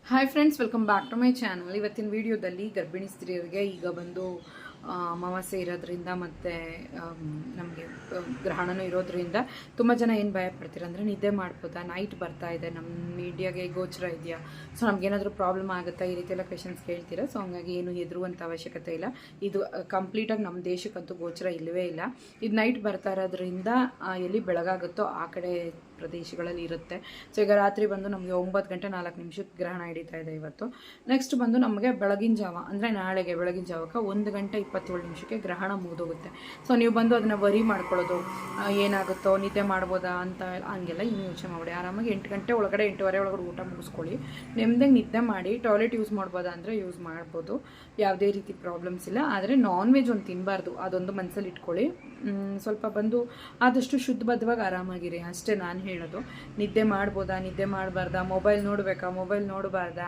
Hi friends, welcome back to my channel. ಇವತ್ತಿನ ವಿಡಿಯೋದಲ್ಲಿ ಗರ್ಭಿಣಿ ಸ್ತ್ರೀಯರಿಗೆ ಈಗ ಬಂದು ಅಮಾವಾಸ್ಯೆ ಇರೋದ್ರಿಂದ ಮತ್ತು ನಮಗೆ ಗ್ರಹಣನೂ ಇರೋದ್ರಿಂದ ತುಂಬ ಜನ ಏನು ಭಯ ಪಡ್ತೀರ ಅಂದರೆ ನಿದ್ದೆ ಮಾಡ್ಬೋದಾ, ನೈಟ್ ಬರ್ತಾ ಇದೆ, ನಮ್ಮ ಮೀಡಿಯಾಗೆ ಗೋಚರ ಇದೆಯಾ, ಸೊ ನಮಗೇನಾದರೂ ಪ್ರಾಬ್ಲಮ್ ಆಗುತ್ತಾ, ಈ ರೀತಿ ಎಲ್ಲ ಕ್ವೆಶನ್ಸ್ ಕೇಳ್ತೀರಾ. ಸೊ ಹಂಗಾಗಿ ಏನು ಹೆದರುವಂಥ ಅವಶ್ಯಕತೆ ಇಲ್ಲ. ಇದು ಕಂಪ್ಲೀಟಾಗಿ ನಮ್ಮ ದೇಶಕ್ಕಂತೂ ಗೋಚರ ಇಲ್ಲವೇ ಇಲ್ಲ. ಇದು ನೈಟ್ ಬರ್ತಾ ಇರೋದ್ರಿಂದ ಎಲ್ಲಿ ಬೆಳಗಾಗುತ್ತೋ ಆ ಕಡೆ ಪ್ರದೇಶಗಳಲ್ಲಿ ಇರುತ್ತೆ. ಸೊ ಈಗ ರಾತ್ರಿ ಬಂದು ನಮಗೆ 9 ಗಂಟೆ 4 ನಿಮಿಷಕ್ಕೆ ಗ್ರಹಣ ಹಿಡಿತಾ ಇದೆ ಇವತ್ತು. ನೆಕ್ಸ್ಟ್ ಬಂದು ನಮಗೆ ಬೆಳಗಿನ ಜಾವ ಅಂದರೆ ನಾಳೆಗೆ ಬೆಳಗಿನ ಜಾವಕ್ಕೆ 1 ಗಂಟೆ 27 ನಿಮಿಷಕ್ಕೆ ಗ್ರಹಣ ಮುಗಿದೋಗುತ್ತೆ. ಸೊ ನೀವು ಬಂದು ಅದನ್ನು ವರಿ ಮಾಡ್ಕೊಳ್ಳೋದು, ಏನಾಗುತ್ತೋ, ನಿದ್ದೆ ಮಾಡ್ಬೋದಾ ಅಂತ ಹಂಗೆಲ್ಲ ಇನ್ನೂ ಯೋಚನೆ ಮಾಡಿ. ಆರಾಮಾಗಿ 8 ಗಂಟೆ ಒಳಗಡೆ 8:15 ಒಳಗಡೆ ಊಟ ಮುಗಿಸ್ಕೊಳ್ಳಿ. ನೆಮ್ಮದಿಗೆ ನಿದ್ದೆ ಮಾಡಿ. ಟಾಯ್ಲೆಟ್ ಯೂಸ್ ಮಾಡ್ಬೋದಾ ಅಂದರೆ ಯೂಸ್ ಮಾಡ್ಬೋದು, ಯಾವುದೇ ರೀತಿ ಪ್ರಾಬ್ಲಮ್ಸ್ ಇಲ್ಲ. ಆದರೆ ನಾನ್ ವೆಜ್ ಒಂದು ತಿನ್ನಬಾರ್ದು, ಅದೊಂದು ಮನಸ್ಸಲ್ಲಿ ಇಟ್ಕೊಳ್ಳಿ. ಸ್ವಲ್ಪ ಬಂದು ಆದಷ್ಟು ಶುದ್ಧಬದ್ಧವಾಗಿ ಆರಾಮಾಗಿರಿ ಅಷ್ಟೇ ನಾನು ಹೇಳೋದು. ನಿದ್ದೆ ಮಾಡ್ಬೋದಾ, ನಿದ್ದೆ ಮಾಡಬಾರ್ದಾ, ಮೊಬೈಲ್ ನೋಡಬೇಕಾ, ಮೊಬೈಲ್ ನೋಡಬಾರ್ದಾ,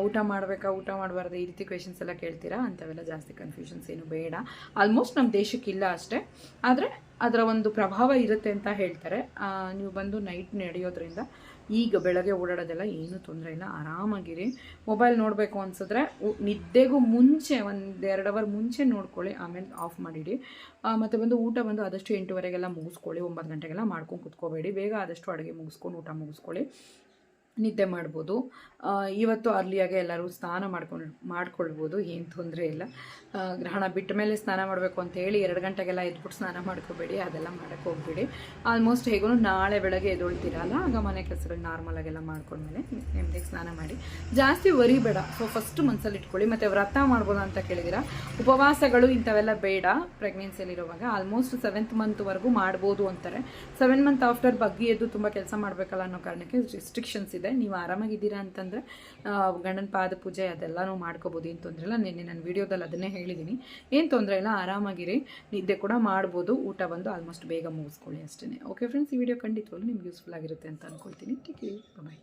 ಊಟ ಮಾಡಬೇಕಾ, ಊಟ ಮಾಡಬಾರ್ದಾ, ಈ ರೀತಿ ಕ್ವೆಶನ್ಸ್ ಎಲ್ಲ ಕೇಳ್ತೀರಾ. ಅಂಥವೆಲ್ಲ ಜಾಸ್ತಿ ಕನ್ಫ್ಯೂಷನ್ಸ್ ಏನು ಬೇಡ. ಆಲ್ಮೋಸ್ಟ್ ನಮ್ಮ ದೇಶಕ್ಕಿಲ್ಲ ಅಷ್ಟೇ, ಆದರೆ ಅದರ ಒಂದು ಪ್ರಭಾವ ಇರುತ್ತೆ ಅಂತ ಹೇಳ್ತಾರೆ. ನೀವು ಬಂದು ನೈಟ್ ನಡೆಯೋದ್ರಿಂದ ಈಗ ಬೆಳಗ್ಗೆ ಓಡಾಡೋದೆಲ್ಲ ಏನೂ ತೊಂದರೆ ಇಲ್ಲ, ಆರಾಮಾಗಿರಿ. ಮೊಬೈಲ್ ನೋಡಬೇಕು ಅನ್ಸಿದ್ರೆ ನಿದ್ದೆಗೂ ಮುಂಚೆ 1-2 ಅವರ್ ಮುಂಚೆ ನೋಡ್ಕೊಳ್ಳಿ, ಆಮೇಲೆ ಆಫ್ ಮಾಡಿಡಿ. ಮತ್ತು ಬಂದು ಊಟ ಬಂದು ಆದಷ್ಟು 8:15ಗೆಲ್ಲ ಮುಗಿಸ್ಕೊಳ್ಳಿ. 9 ಗಂಟೆಗೆಲ್ಲ ಮಾಡ್ಕೊಂಡು ಕುತ್ಕೋಬೇಡಿ. ಬೇಗ ಆದಷ್ಟು ಅಡುಗೆ ಮುಗಿಸ್ಕೊಂಡು ಊಟ ಮುಗಿಸ್ಕೊಳ್ಳಿ, ನಿದ್ದೆ ಮಾಡ್ಬೋದು. ಇವತ್ತು ಅರ್ಲಿಯಾಗೆ ಎಲ್ಲರೂ ಸ್ನಾನ ಮಾಡ್ಕೊಳ್ಬೋದು, ಏನು ತೊಂದರೆ ಇಲ್ಲ. ಗ್ರಹಣ ಬಿಟ್ಟ ಮೇಲೆ ಸ್ನಾನ ಮಾಡಬೇಕು ಅಂತ ಹೇಳಿ 2 ಗಂಟೆಗೆಲ್ಲ ಎದ್ಬಿಟ್ಟು ಸ್ನಾನ ಮಾಡ್ಕೋಬೇಡಿ, ಅದೆಲ್ಲ ಮಾಡೋಕ್ಕೆ ಹೋಗ್ಬೇಡಿ. ಆಲ್ಮೋಸ್ಟ್ ಹೇಗೂ ನಾಳೆ ಬೆಳಗ್ಗೆ ಎದ್ದೊಳ್ತೀರಲ್ಲ, ಆಗ ಮನೆ ಕೆಲಸಗಳು ನಾರ್ಮಲಾಗೆಲ್ಲ ಮಾಡ್ಕೊಂಡ್ಮೇಲೆ ನೆಮ್ಮದಿಗೆ ಸ್ನಾನ ಮಾಡಿ. ಜಾಸ್ತಿ ವರಿ ಬೇಡ. ಸೊ ಫಸ್ಟ್ ಮನಸ್ಸಲ್ಲಿ ಇಟ್ಕೊಳ್ಳಿ. ಮತ್ತು ವ್ರತ ಮಾಡ್ಬೋದು ಅಂತ ಕೇಳಿದಿರ, ಉಪವಾಸಗಳು ಇಂಥವೆಲ್ಲ ಬೇಡ. ಪ್ರೆಗ್ನೆನ್ಸಿಯಲ್ಲಿರುವಾಗ ಆಲ್ಮೋಸ್ಟ್ 7th ಮಂತ್ವರೆಗೂ ಮಾಡ್ಬೋದು ಅಂತಾರೆ. 7 ಮಂತ್ ಆಫ್ಟರ್ ಬಗ್ಗೆ ಎದ್ದು ತುಂಬ ಕೆಲಸ ಮಾಡಬೇಕಲ್ಲ ಅನ್ನೋ ಕಾರಣಕ್ಕೆ ರಿಸ್ಟ್ರಿಕ್ಷನ್ಸ್ ಇದೆ. ನೀವು ಆರಾಮಾಗಿದ್ದೀರಾ ಅಂತಂದರೆ ಗಂಡನ ಪಾದ ಪೂಜೆ ಅದೆಲ್ಲನೂ ಮಾಡ್ಕೋಬೋದು, ಏನು ತೊಂದರೆ ಇಲ್ಲ. ನಿನ್ನೆ ನಾನು ವೀಡಿಯೋದಲ್ಲಿ ಅದನ್ನೇ ಹೇಳಿದ್ದೀನಿ, ಏನು ತೊಂದರೆ ಇಲ್ಲ, ಆರಾಮಾಗಿರಿ. ನಿದ್ದೆ ಕೂಡ ಮಾಡ್ಬೋದು. ಊಟ ಬಂದು ಆಲ್ಮೋಸ್ಟ್ ಬೇಗ ಮುಗಿಸ್ಕೊಳ್ಳಿ ಅಷ್ಟೇ. ಓಕೆ ಫ್ರೆಂಡ್ಸ್, ಈ ವಿಡಿಯೋ ಖಂಡಿತವಾಗ್ಲೂ ನಿಮ್ಗೆ ಯೂಸ್ಫುಲ್ ಆಗಿರುತ್ತೆ ಅಂತ ಅಂದ್ಕೊಳ್ತೀನಿ. ಟೇಕ್ ಕೇರ್, ಬಾಯ್.